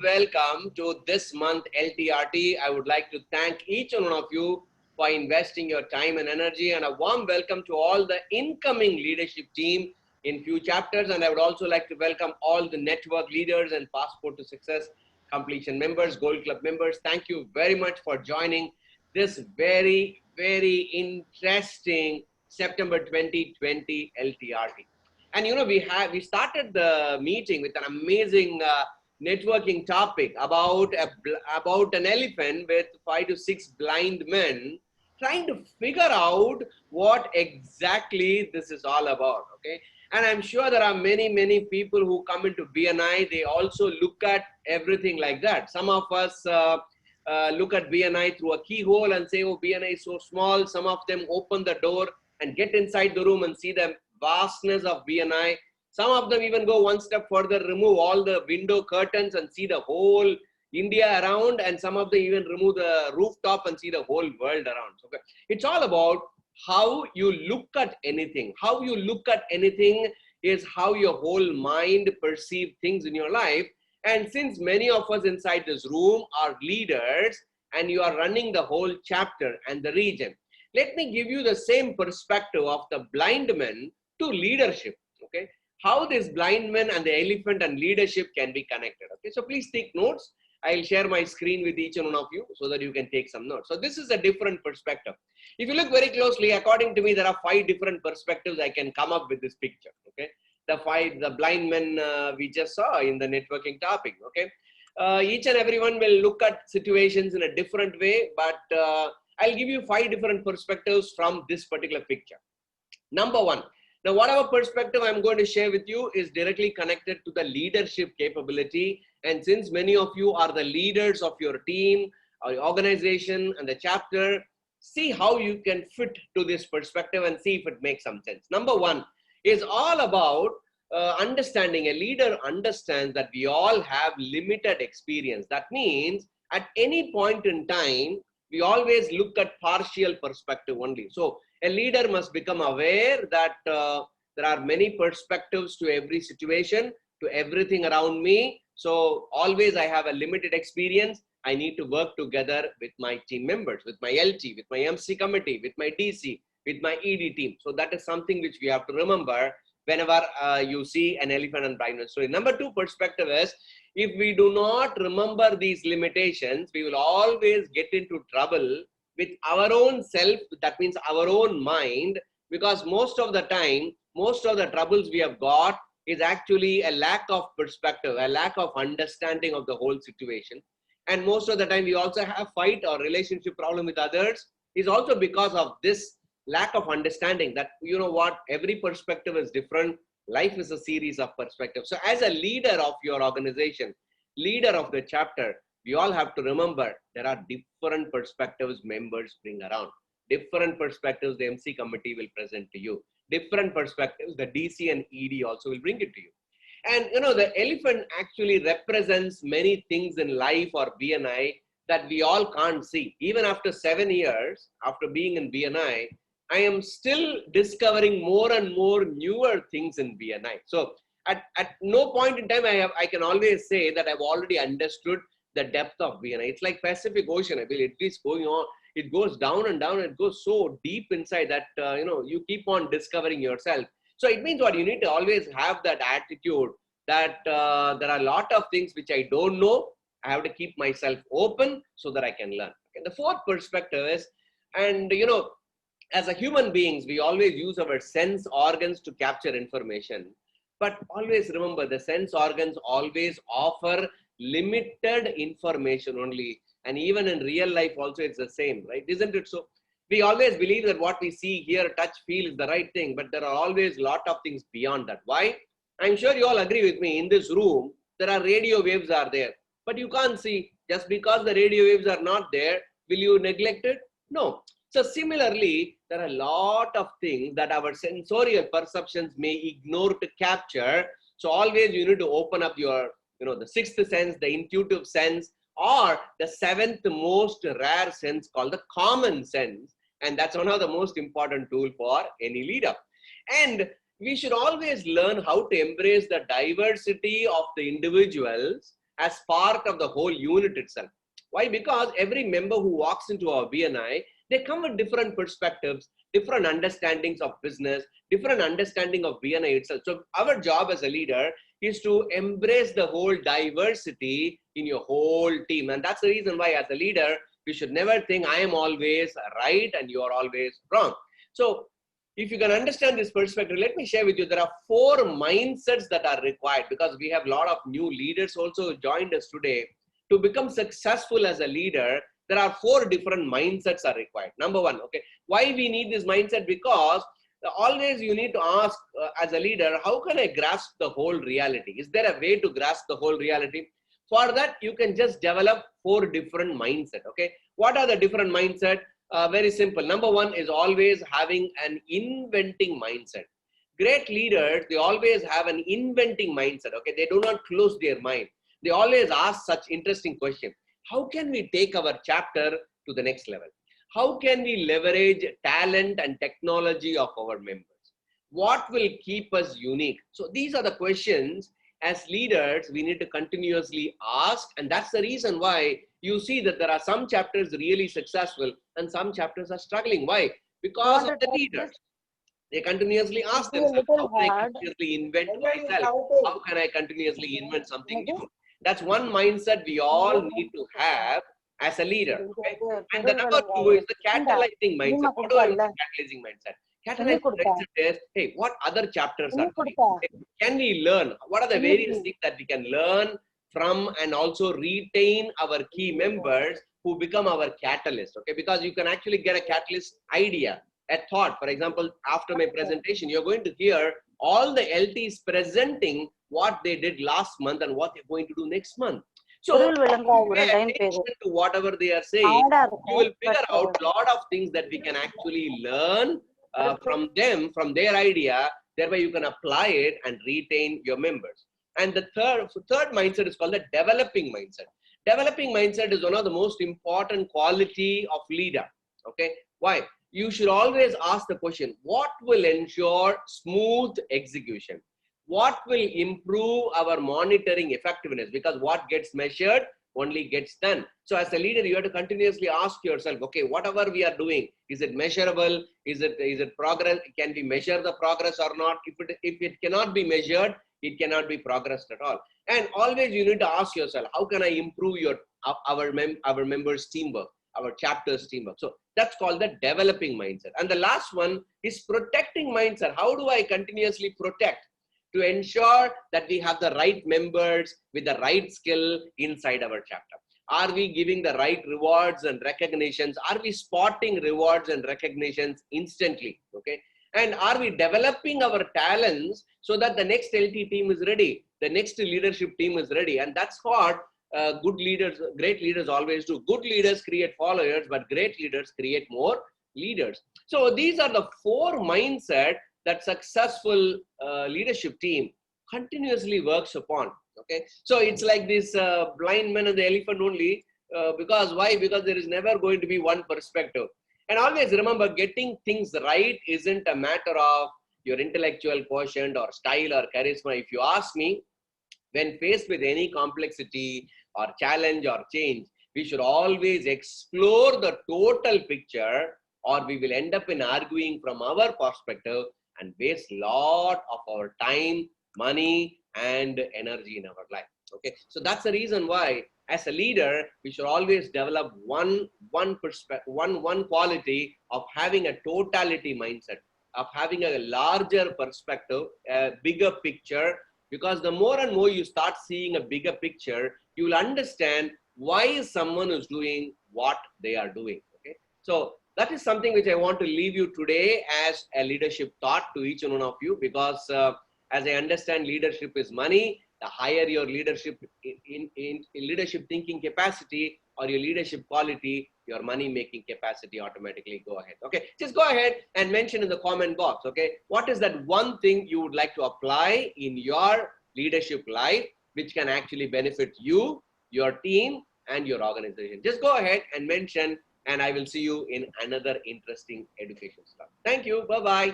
welcome to this month LTRT. I would like to thank each and one of you for investing your time and energy, and a warm welcome to all the incoming leadership team in few chapters. And I would also like to welcome all the network leaders and Passport to Success completion members, Gold Club members. Thank you very much for joining this very interesting September 2020 LTRT. And we started the meeting with an amazing networking topic about an elephant with 5 to 6 blind men trying to figure out what exactly this is all about. Okay, and I'm sure there are many people who come into BNI. They also look at everything like that. Some of us look at BNI through a keyhole and say, oh, BNI is so small. Some of them open the door and get inside the room and see the vastness of BNI. Some of them even go one step further, remove all the window curtains and see the whole India around, and some of them even remove the rooftop and see the whole world around. Okay, it's all about how you look at anything. How you look at anything is how your whole mind perceives things in your life. And since many of us inside this room are leaders and you are running the whole chapter and the region, let me give you the same perspective of the blind men to leadership. Okay, how this blind men and the elephant and leadership can be connected. Okay, so please take notes. I'll share my screen with each one of you so that you can take some notes. So this is a different perspective. If you look very closely, according to me, there are 5 different perspectives I can come up with this picture. Okay, the blind men we just saw in the networking topic. Okay, each and everyone will look at situations in a different way, but I'll give you 5 different perspectives from this particular picture. Number 1. Now, whatever perspective I'm going to share with you is directly connected to the leadership capability. And since many of you are the leaders of your team, or your organization and the chapter, see how you can fit to this perspective and see if it makes some sense. Number 1 is all about understanding. A leader understands that we all have limited experience. That means at any point in time, we always look at partial perspective only. So a leader must become aware that there are many perspectives to every situation, to everything around me. So always I have a limited experience. I need to work together with my team members, with my LT, with my MC committee, with my DC, with my ED team. So that is something which we have to remember whenever you see an elephant and blindness. So number 2 perspective is, if we do not remember these limitations, we will always get into trouble with our own self. That means our own mind, because most of the time, most of the troubles we have got is actually a lack of perspective, a lack of understanding of the whole situation. And most of the time we also have fight or relationship problem with others is also because of this lack of understanding that, you know what, every perspective is different. Life is a series of perspectives. So as a leader of your organization, leader of the chapter, we all have to remember there are different perspectives members bring around. Different perspectives the MC committee will present to you. Different perspectives the DC and ED also will bring it to you. And you know, the elephant actually represents many things in life or BNI that we all can't see. Even after 7 years, after being in BNI, I am still discovering more and more newer things in BNI. So at no point in time I can always say that I've already understood the depth of BNI. It's like Pacific Ocean. I believe it is going on. It goes down and down. It goes so deep inside that you keep on discovering yourself. So it means what you need to always have that attitude that there are a lot of things which I don't know. I have to keep myself open so that I can learn. Okay. The 4th perspective is, and as a human beings, we always use our sense organs to capture information. But always remember, the sense organs always offer limited information only. And even in real life also it's the same, right? Isn't it so? We always believe that what we see, hear, touch, feel is the right thing, but there are always a lot of things beyond that. Why? I'm sure you all agree with me. In this room, there are radio waves are there, but you can't see. Just because the radio waves are not there, will you neglect it? No. So similarly, there are a lot of things that our sensorial perceptions may ignore to capture. So always you need to open up your, the 6th sense, the intuitive sense, or the 7th most rare sense called the common sense. And that's one of the most important tool for any leader. And we should always learn how to embrace the diversity of the individuals as part of the whole unit itself. Why? Because every member who walks into our BNI, they come with different perspectives, different understandings of business, different understanding of BNI itself. So our job as a leader is to embrace the whole diversity in your whole team. And that's the reason why as a leader, we should never think I am always right and you are always wrong. So if you can understand this perspective, let me share with you, there are 4 mindsets that are required, because we have a lot of new leaders also joined us today. To become successful as a leader, there are 4 different mindsets are required. Number 1, okay, why we need this mindset? Because always you need to ask as a leader, how can I grasp the whole reality? Is there a way to grasp the whole reality? For that, you can just develop 4 different mindset. Okay, what are the different mindset? Very simple. Number 1 is always having an inventing mindset. Great leaders, they always have an inventing mindset. Okay, they do not close their mind. They always ask such interesting questions. How can we take our chapter to the next level? How can we leverage talent and technology of our members? What will keep us unique? So these are the questions as leaders we need to continuously ask, and that's the reason why you see that there are some chapters really successful and some chapters are struggling. Why? Because of the leaders. They continuously ask themselves, how can I continuously invent myself? How can I continuously invent something new? That's one mindset we all need to have as a leader. Okay? And the number 2 is the catalyzing mindset. What do I mean by catalyzing mindset? Catalyzing mindset is, hey, what other chapters are doing? Can we learn? What are the various things that we can learn from and also retain our key members who become our catalyst? Okay, because you can actually get a catalyst idea, a thought. For example, after my presentation, you're going to hear all the LTs presenting what they did last month and what they're going to do next month. So pay attention to whatever they are saying. You will figure out a lot of things that we can actually learn from them, from their idea. Thereby you can apply it and retain your members. And the third mindset is called the developing mindset. Developing mindset is one of the most important quality of leader. Okay, why? You should always ask the question, what will ensure smooth execution? What will improve our monitoring effectiveness? Because what gets measured only gets done. So as a leader, you have to continuously ask yourself, okay, whatever we are doing, is it measurable? Is it progress? Can we measure the progress or not? If it cannot be measured, it cannot be progressed at all. And always you need to ask yourself, how can I improve our members' teamwork, our chapters teamwork? So that's called the developing mindset. And the last one is protecting mindset. How do I continuously protect to ensure that we have the right members with the right skill inside our chapter? Are we giving the right rewards and recognitions? Are we spotting rewards and recognitions instantly? Okay. And are we developing our talents so that the next LT team is ready, the next leadership team is ready? And that's what good leaders, great leaders always do. Good leaders create followers, but great leaders create more leaders. So these are the 4 mindset that successful leadership team continuously works upon. Okay, so it's like this blind man and the elephant only. Because why? Because there is never going to be one perspective. And always remember, getting things right isn't a matter of your intellectual quotient or style or charisma. If you ask me, when faced with any complexity or challenge or change, we should always explore the total picture, or we will end up in arguing from our perspective and waste a lot of our time, money, and energy in our life. Okay, so that's the reason why, as a leader, we should always develop one quality of having a totality mindset, of having a larger perspective, a bigger picture. Because the more and more you start seeing a bigger picture, you will understand why someone is doing what they are doing. Okay, so that is something which I want to leave you today as a leadership thought to each and one of you. Because as I understand, leadership is money. The higher your leadership in leadership thinking capacity or your leadership quality, your money making capacity automatically go ahead. Okay, just go ahead and mention in the comment box. Okay, what is that one thing you would like to apply in your leadership life which can actually benefit you, your team, and your organization? Just go ahead and mention, and I will see you in another interesting education stuff. Thank you. Bye bye.